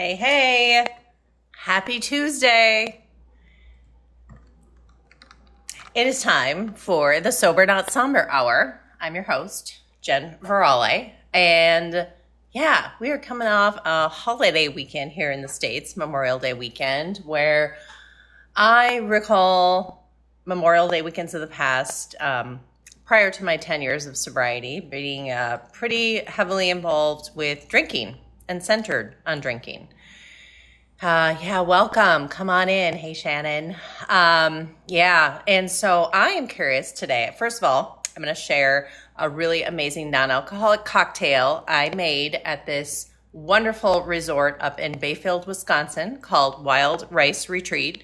Hey, hey, happy Tuesday. It is time for the Sober Not Somber Hour. I'm your host, Jen Varale. And yeah, we are coming off a holiday weekend here in the States, Memorial Day weekend, where I recall Memorial Day weekends of the past, prior to my 10 years of sobriety, being pretty heavily involved with drinking and centered on drinking. Welcome. Come on in. Hey, Shannon. And so I am curious today. First of all, I'm going to share a really amazing non-alcoholic cocktail I made at this wonderful resort up in Bayfield, Wisconsin called Wild Rice Retreat.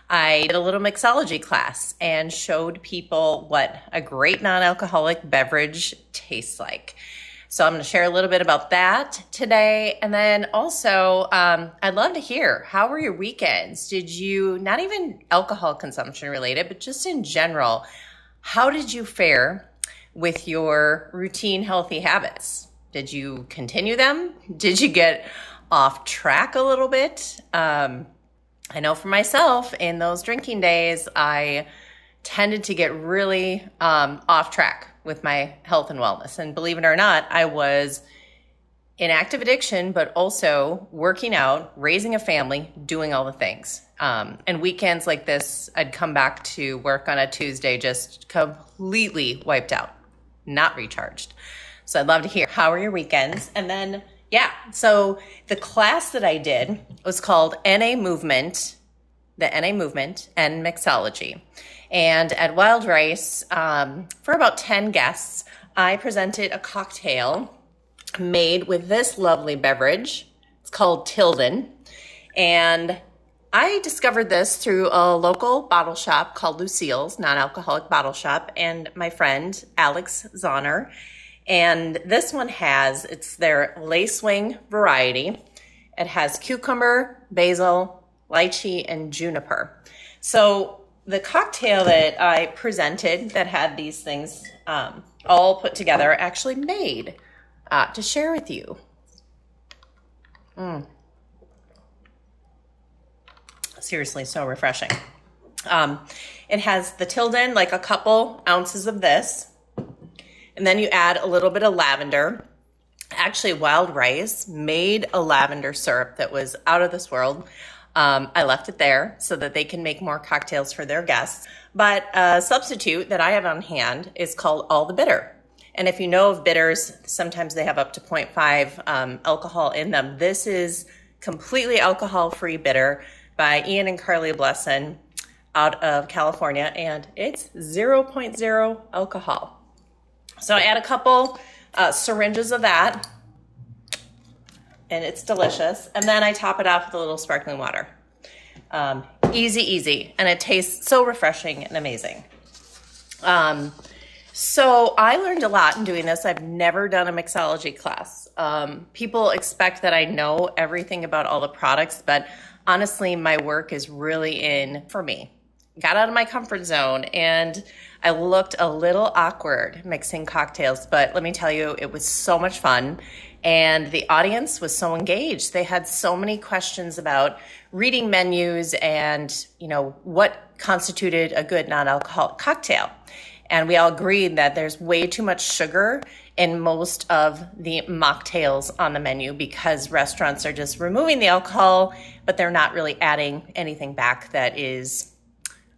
I did a little mixology class and showed people what a great non-alcoholic beverage tastes like. So I'm going to share a little bit about that today. And then also, I'd love to hear, how were your weekends? Did you, not even alcohol consumption related, but just in general, how did you fare with your routine healthy habits? Did you continue them? Did you get off track a little bit? I know for myself, in those drinking days, I tended to get really off track with my health and wellness. And believe it or not, I was in active addiction, but also working out, raising a family, doing all the things. And weekends like this, I'd come back to work on a Tuesday just completely wiped out, not recharged. So I'd love to hear, how are your weekends? And then, so the class that I did was called NA Movement, the NA Movement and Mixology. And at Wild Rice, for about 10 guests, I presented a cocktail made with this lovely beverage. It's called Tilden. And I discovered this through a local bottle shop called Lucille's, non-alcoholic bottle shop, and my friend Alex Zahner. And this one it's their Lacewing variety. It has cucumber, basil, lychee, and juniper. So the cocktail that I presented that had these things all put together, actually made to share with you. Seriously, so refreshing. It has the Tilden, like a couple ounces of this, and then you add a little bit of lavender. Actually, Wild Rice made a lavender syrup that was out of this world. I left it there so that they can make more cocktails for their guests. But a substitute that I have on hand is called All the Bitter. And if you know of bitters, sometimes they have up to 0.5 alcohol in them. This is completely alcohol-free bitter by Ian and Carly Blesson out of California, and it's 0.0 alcohol. So I add a couple syringes of that, and it's delicious. And then I top it off with a little sparkling water. Easy. And it tastes so refreshing and amazing. So I learned a lot in doing this. I've never done a mixology class. People expect that I know everything about all the products, but honestly, my work is really for me. Got out of my comfort zone, and I looked a little awkward mixing cocktails, but let me tell you, it was so much fun. And the audience was so engaged. They had so many questions about reading menus and, what constituted a good non-alcoholic cocktail. And we all agreed that there's way too much sugar in most of the mocktails on the menu because restaurants are just removing the alcohol, but they're not really adding anything back that is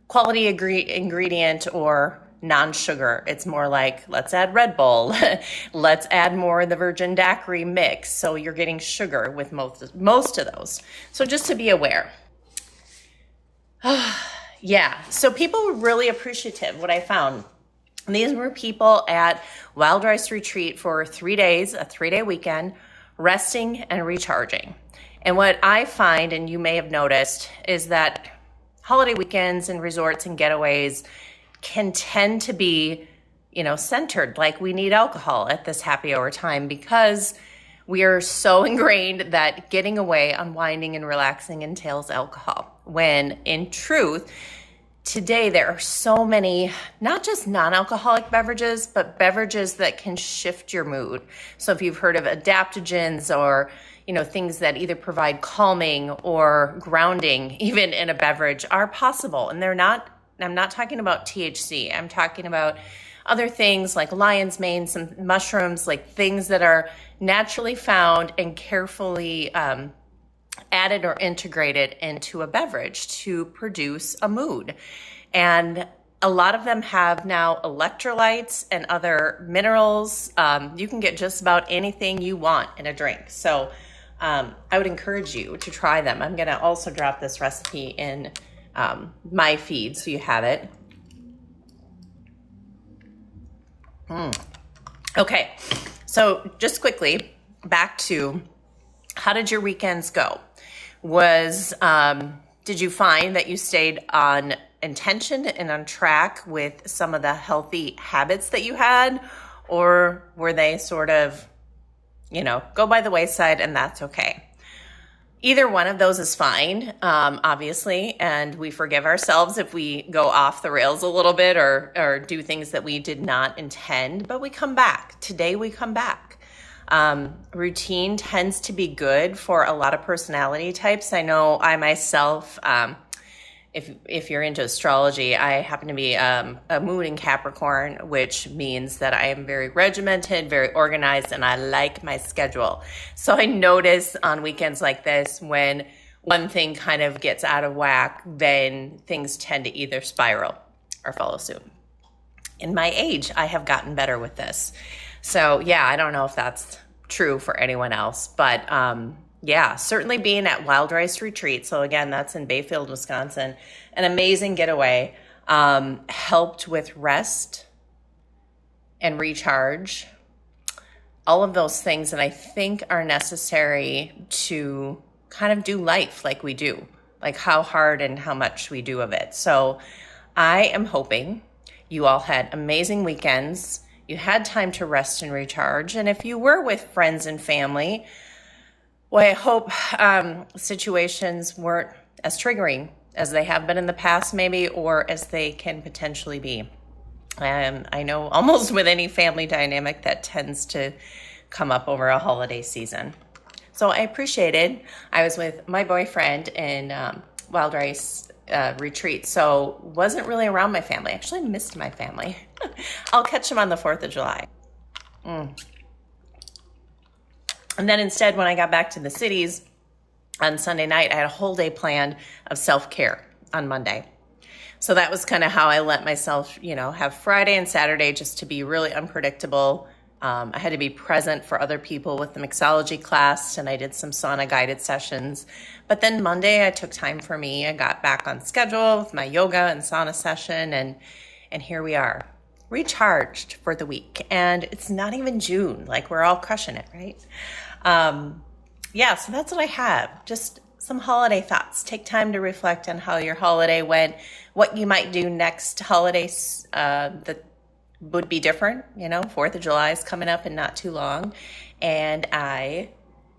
quality ingredient or non-sugar. It's more like, let's add Red Bull. Let's add more of the virgin daiquiri mix. So you're getting sugar with most of those. So just to be aware. So people were really appreciative. What I found, these were people at Wild Rice Retreat for 3 days, a 3-day weekend, resting and recharging. And what I find, and you may have noticed, is that holiday weekends and resorts and getaways can tend to be, centered, like we need alcohol at this happy hour time because we are so ingrained that getting away, unwinding, and relaxing entails alcohol. When in truth, today there are so many, not just non-alcoholic beverages, but beverages that can shift your mood. So if you've heard of adaptogens or, things that either provide calming or grounding, even in a beverage, are possible. And I'm not talking about THC. I'm talking about other things like lion's mane, some mushrooms, like things that are naturally found and carefully added or integrated into a beverage to produce a mood. And a lot of them have now electrolytes and other minerals. You can get just about anything you want in a drink. So I would encourage you to try them. I'm going to also drop this recipe in my feed so you have it. Okay, so just quickly, back to how did your weekends go? Did you find that you stayed on intention and on track with some of the healthy habits that you had? Or were they sort of, go by the wayside, and that's okay? Either one of those is fine, obviously, and we forgive ourselves if we go off the rails a little bit or do things that we did not intend, but we come back. Today we come back. Routine tends to be good for a lot of personality types. I know I myself, if you're into astrology, I happen to be a moon in Capricorn, which means that I am very regimented, very organized, and I like my schedule. So I notice on weekends like this, when one thing kind of gets out of whack, then things tend to either spiral or follow suit. In my age, I have gotten better with this. So yeah, I don't know if that's true for anyone else, but yeah, certainly being at Wild Rice Retreat. So again, that's in Bayfield, Wisconsin. An amazing getaway. Helped with rest and recharge. All of those things that I think are necessary to kind of do life like we do, like how hard and how much we do of it. So I am hoping you all had amazing weekends. You had time to rest and recharge. And if you were with friends and family, well, I hope situations weren't as triggering as they have been in the past, maybe, or as they can potentially be. I know almost with any family dynamic that tends to come up over a holiday season. So I appreciated. I was with my boyfriend in Wild Rice Retreat, so wasn't really around my family. Actually missed my family. I'll catch him on the 4th of July. And then instead, when I got back to the cities on Sunday night, I had a whole day planned of self-care on Monday. So that was kind of how I let myself, have Friday and Saturday just to be really unpredictable. I had to be present for other people with the mixology class, and I did some sauna guided sessions. But then Monday, I took time for me. I got back on schedule with my yoga and sauna session, and here we are, recharged for the week. And it's not even June, like we're all crushing it, right? Yeah, so that's what I have. Just some holiday thoughts. Take time to reflect on how your holiday went, what you might do next holidays that would be different. 4th of July is coming up in not too long. And I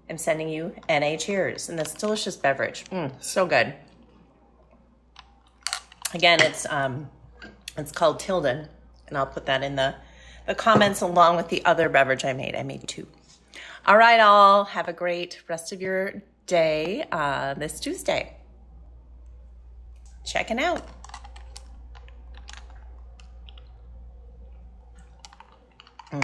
am sending you NA cheers and this delicious beverage. So good. Again, it's called Tilden, and I'll put that in the comments along with the other beverage I made. I made 2. All right, all. Have a great rest of your day this Tuesday. Checking out.